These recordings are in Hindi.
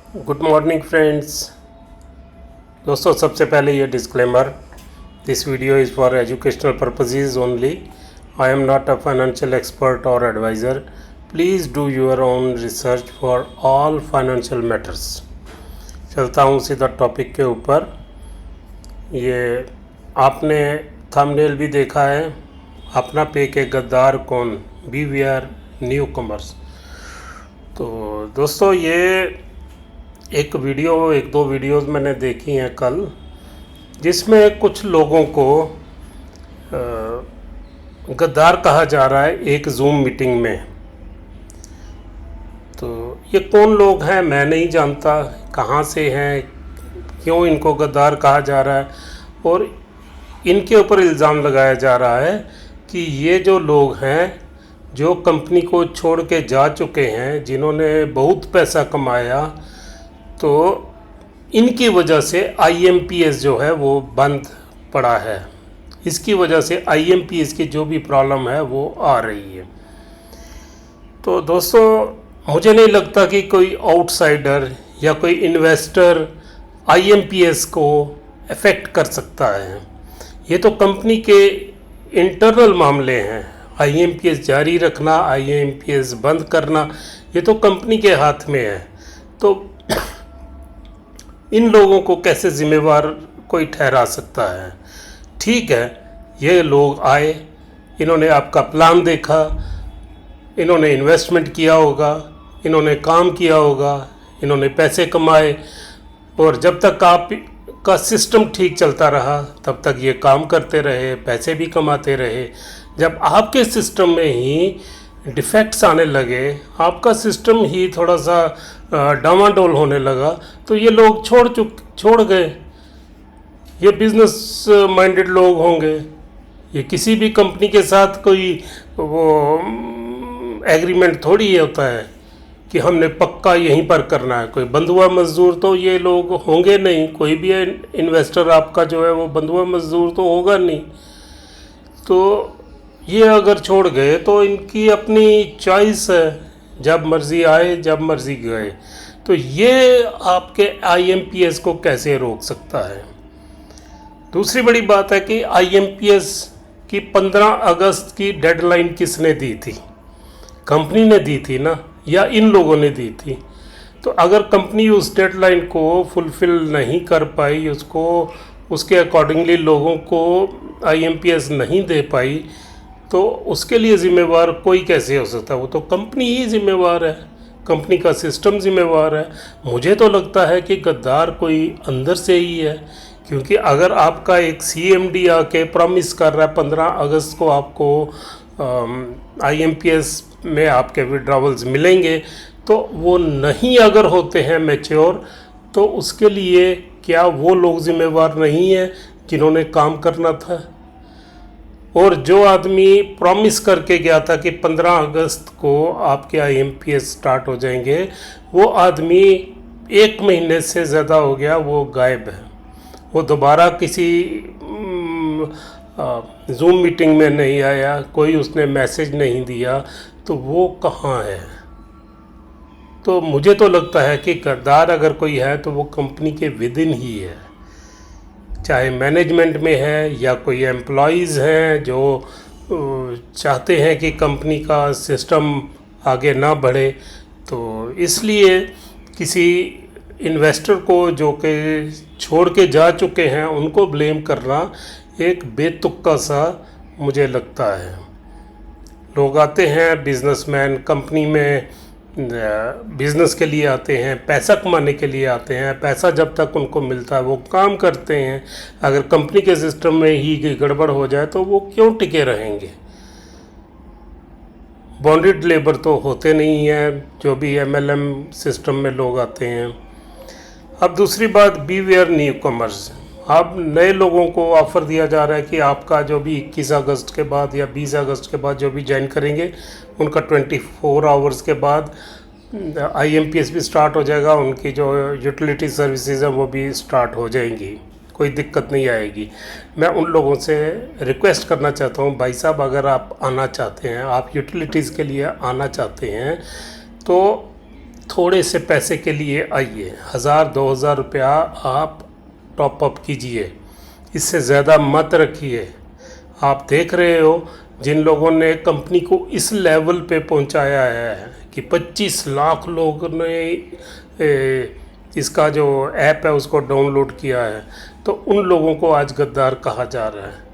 Good morning friends. दोस्तों, सबसे पहले ये disclaimer, this video is for educational purposes only. I am not a financial expert और advisor. Please do your own research for all financial matters. चलता हूँ सीधा टॉपिक के ऊपर। ये आपने थंबनेल भी देखा है, अपना पे के गद्दार कौन, बीवीआर न्यू कमर्स। तो दोस्तों, ये एक दो वीडियोस मैंने देखी हैं कल, जिसमें कुछ लोगों को गद्दार कहा जा रहा है एक जूम मीटिंग में। तो ये कौन लोग हैं मैं नहीं जानता, कहाँ से हैं, क्यों इनको गद्दार कहा जा रहा है, और इनके ऊपर इल्ज़ाम लगाया जा रहा है कि ये जो लोग हैं जो कंपनी को छोड़ के जा चुके हैं, जिन्होंने बहुत पैसा कमाया, तो इनकी वजह से आईएमपीएस जो है वो बंद पड़ा है। इसकी वजह से आईएमपीएस की जो भी प्रॉब्लम है वो आ रही है। तो दोस्तों, मुझे नहीं लगता कि कोई आउटसाइडर या कोई इन्वेस्टर आईएमपीएस को अफेक्ट कर सकता है। ये तो कंपनी के इंटरनल मामले हैं। आईएमपीएस जारी रखना, आईएमपीएस बंद करना, ये तो कंपनी के हाथ में है। तो इन लोगों को कैसे जिम्मेवार कोई ठहरा सकता है? ठीक है, ये लोग आए, इन्होंने आपका प्लान देखा, इन्होंने इन्वेस्टमेंट किया होगा, इन्होंने काम किया होगा, इन्होंने पैसे कमाए, और जब तक आपका सिस्टम ठीक चलता रहा तब तक ये काम करते रहे, पैसे भी कमाते रहे। जब आपके सिस्टम में ही डिफेक्ट्स आने लगे, आपका सिस्टम ही थोड़ा सा डामाडोल होने लगा, तो ये लोग छोड़ गए। ये बिजनेस माइंडेड लोग होंगे। ये किसी भी कंपनी के साथ कोई वो एग्रीमेंट थोड़ी होता है कि हमने पक्का यहीं पर करना है। कोई बंधुआ मजदूर तो ये लोग होंगे नहीं। कोई भी इन्वेस्टर आपका जो है वो बंधुआ मजदूर तो होगा नहीं। तो ये अगर छोड़ गए तो इनकी अपनी चॉइस है, जब मर्ज़ी आए जब मर्ज़ी गए। तो ये आपके आईएमपीएस को कैसे रोक सकता है? दूसरी बड़ी बात है कि आईएमपीएस की 15 अगस्त की डेडलाइन किसने दी थी? कंपनी ने दी थी ना, या इन लोगों ने दी थी? तो अगर कंपनी उस डेडलाइन को फुलफ़िल नहीं कर पाई, उसके अकॉर्डिंगली लोगों को आईएमपीएस नहीं दे पाई, तो उसके लिए ज़िम्मेवार कोई कैसे हो सकता है? वो तो कंपनी ही ज़िम्मेवार है, कंपनी का सिस्टम ज़िम्मेवार है। मुझे तो लगता है कि गद्दार कोई अंदर से ही है, क्योंकि अगर आपका एक सीएमडी आके प्रॉमिस कर रहा है 15 अगस्त को आपको आईएमपीएस में आपके विड्रॉवल्स मिलेंगे, तो वो नहीं अगर होते हैं मैच्योर, तो उसके लिए क्या वो लोग ज़िम्मेवार नहीं हैं जिन्होंने काम करना था? और जो आदमी प्रॉमिस करके गया था कि 15 अगस्त को आपके आईएमपीएस स्टार्ट हो जाएंगे, वो आदमी 1 महीने से ज़्यादा हो गया, वो गायब है। वो दोबारा किसी जूम मीटिंग में नहीं आया, कोई उसने मैसेज नहीं दिया, तो वो कहाँ है? तो मुझे तो लगता है कि गद्दार अगर कोई है तो वो कंपनी के विदिन ही है, चाहे मैनेजमेंट में है या कोई एम्प्लॉइज़ हैं जो चाहते हैं कि कंपनी का सिस्टम आगे ना बढ़े। तो इसलिए किसी इन्वेस्टर को जो कि छोड़ के जा चुके हैं उनको ब्लेम करना एक बेतुक्का सा मुझे लगता है। लोग आते हैं, बिजनेसमैन कंपनी में बिज़नेस के लिए आते हैं, पैसा कमाने के लिए आते हैं। पैसा जब तक उनको मिलता है वो काम करते हैं। अगर कंपनी के सिस्टम में ही गड़बड़ हो जाए तो वो क्यों टिके रहेंगे? बॉन्डेड लेबर तो होते नहीं हैं जो भी एमएलएम सिस्टम में लोग आते हैं। अब दूसरी बात, बीवेयर न्यू कमर्स। अब नए लोगों को ऑफ़र दिया जा रहा है कि आपका जो भी 21 अगस्त के बाद या 20 अगस्त के बाद जो भी ज्वाइन करेंगे, उनका 24 आवर्स के बाद आईएमपीएस भी स्टार्ट हो जाएगा, उनकी जो यूटिलिटी सर्विसेज हैं वो भी स्टार्ट हो जाएंगी, कोई दिक्कत नहीं आएगी। मैं उन लोगों से रिक्वेस्ट करना चाहता हूँ, भाई साहब, अगर आप आना चाहते हैं, आप यूटिलिटीज़ के लिए आना चाहते हैं, तो थोड़े से पैसे के लिए आइए, 1000-2000 रुपया आप टॉप अप कीजिए, इससे ज़्यादा मत रखिए। आप देख रहे हो जिन लोगों ने कंपनी को इस लेवल पे पहुंचाया है कि 25 लाख लोगों ने इसका जो ऐप है उसको डाउनलोड किया है, तो उन लोगों को आज गद्दार कहा जा रहा है।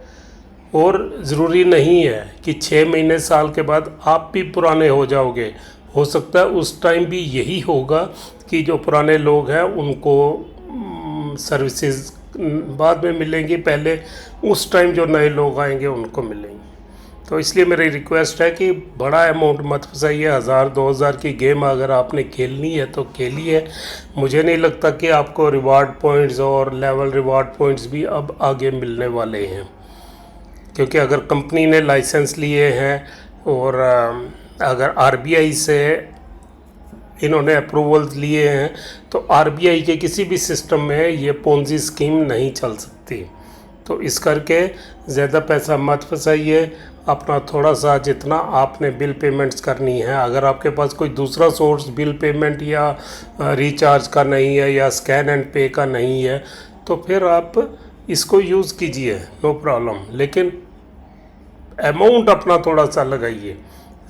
और ज़रूरी नहीं है कि 6 महीने साल के बाद आप भी पुराने हो जाओगे, हो सकता है उस टाइम भी यही होगा कि जो पुराने लोग हैं उनको सर्विसेज बाद में मिलेंगी, पहले उस टाइम जो नए लोग आएंगे उनको मिलेंगे। तो इसलिए मेरी रिक्वेस्ट है कि बड़ा अमाउंट मत फंसाइए। 1000-2000 की गेम अगर आपने खेलनी है तो खेलिए। मुझे नहीं लगता कि आपको रिवार्ड पॉइंट्स और लेवल रिवार्ड पॉइंट्स भी अब आगे मिलने वाले हैं, क्योंकि अगर कंपनी ने लाइसेंस लिए हैं और अगर आरबीआई से इन्होंने अप्रूवल लिए हैं तो आरबीआई के किसी भी सिस्टम में ये पोंजी स्कीम नहीं चल सकती। तो इस करके ज़्यादा पैसा मत फंसाइए। अपना थोड़ा सा जितना आपने बिल पेमेंट्स करनी है, अगर आपके पास कोई दूसरा सोर्स बिल पेमेंट या रिचार्ज का नहीं है या स्कैन एंड पे का नहीं है, तो फिर आप इसको यूज़ कीजिए, नो प्रॉब्लम। लेकिन अमाउंट अपना थोड़ा सा लगाइए।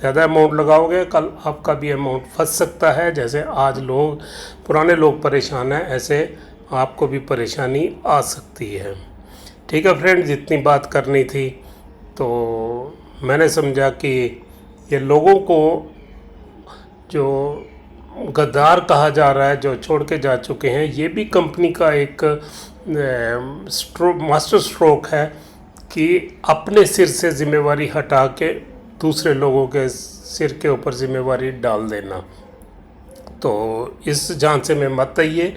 ज़्यादा अमाउंट लगाओगे कल आपका भी अमाउंट फंस सकता है। जैसे आज लोग पुराने लोग परेशान हैं, ऐसे आपको भी परेशानी आ सकती है। ठीक है फ्रेंड, जितनी बात करनी थी तो मैंने समझा कि ये लोगों को जो गद्दार कहा जा रहा है, जो छोड़ के जा चुके हैं, ये भी कंपनी का एक मास्टर स्ट्रोक है कि अपने सिर से जिम्मेवारी हटा के दूसरे लोगों के सिर के ऊपर जिम्मेवारी डाल देना। तो इस झांसे में मत आइए,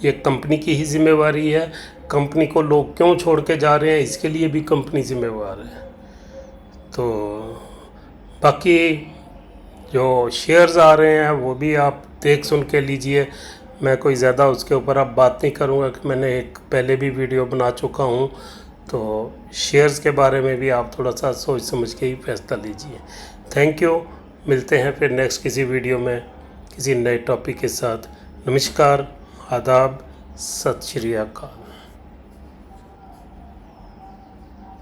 ये कंपनी की ही जिम्मेवारी है। कंपनी को लोग क्यों छोड़ के जा रहे हैं, इसके लिए भी कंपनी जिम्मेवार है। तो बाकी जो शेयर्स आ रहे हैं वो भी आप देख सुन के लीजिए। मैं कोई ज़्यादा उसके ऊपर अब बात नहीं करूँगा कि मैंने एक पहले भी वीडियो बना चुका हूँ। तो शेयर्स के बारे में भी आप थोड़ा सा सोच समझ के ही फैसला लीजिए। Thank you. मिलते हैं फिर नेक्स्ट किसी वीडियो में किसी नए टॉपिक के साथ। नमस्कार, आदाब, सत श्री अकाल।